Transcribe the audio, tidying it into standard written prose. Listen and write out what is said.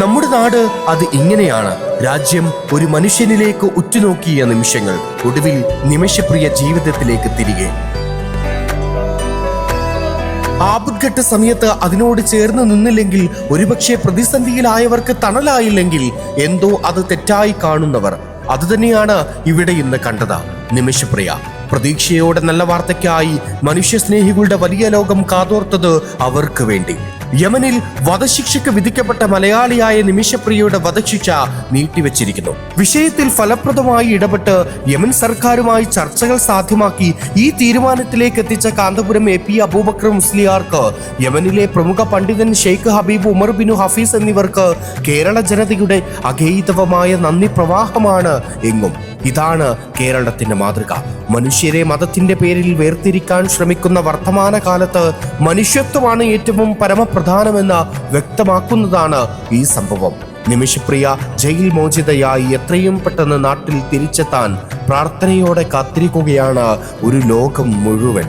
നമ്മുടെ നാട് അത് ഇങ്ങനെയാണ്. രാജ്യം ഒരു മനുഷ്യനിലേക്ക് ഉറ്റുനോക്കിയ നിമിഷങ്ങൾ, ഒടുവിൽ നിമിഷപ്രിയ ജീവിതത്തിലേക്ക് തിരികെ. ആപത്ഘട്ട സമയത്ത് അതിനോട് ചേർന്ന് നിന്നില്ലെങ്കിൽ, ഒരുപക്ഷെ പ്രതിസന്ധിയിലായവർക്ക് തണലായില്ലെങ്കിൽ, എന്തോ അത് തെറ്റായി കാണുന്നവർ, അതുതന്നെയാണ് ഇവിടെ ഇന്ന് കണ്ടത്. നിമിഷപ്രിയ പ്രതീക്ഷയോടെ നല്ല വാർത്തയ്ക്കായി മനുഷ്യസ്നേഹികളുടെ വലിയ ലോകം കാതോർത്തത് അവർക്ക് വേണ്ടി. യമനിൽ വധശിക്ഷയ്ക്ക് വിധിക്കപ്പെട്ട മലയാളിയായ നിമിഷപ്രിയയുടെ വധശിക്ഷ നീട്ടിവെച്ചിരിക്കുന്നു. വിഷയത്തിൽ ഫലപ്രദമായി ഇടപെട്ട് യമൻ സർക്കാരുമായി ചർച്ചകൾ സാധ്യമാക്കി ഈ തീരുമാനത്തിലേക്ക് എത്തിച്ച കാന്തപുരം AP അബൂബക്കർ മുസ്ലിയാർക്ക്, യമനിലെ പ്രമുഖ പണ്ഡിതൻ ഷെയ്ഖ് ഹബീബ് ഉമർ ബിൻ ഹഫീസ് എന്നിവർക്ക് കേരള ജനതയുടെ അഗൈതവമായ നന്ദി പ്രവാഹമാണ് എങ്ങും. ഇതാണ് കേരളത്തിന്റെ മാതൃക. മനുഷ്യരെ മതത്തിന്റെ പേരിൽ വേർതിരിക്കാൻ ശ്രമിക്കുന്ന വർത്തമാനകാലത്ത് മനുഷ്യത്വമാണ് ഏറ്റവും പരമപ്രധാനമെന്ന് വ്യക്തമാക്കുന്നതാണ് ഈ സംഭവം. നിമിഷപ്രിയ ജയിൽ മോചിതയായി എത്രയും പെട്ടെന്ന് നാട്ടിൽ തിരിച്ചെത്താൻ പ്രാർത്ഥനയോടെ കാത്തിരിക്കുകയാണ് ഒരു ലോകം മുഴുവൻ.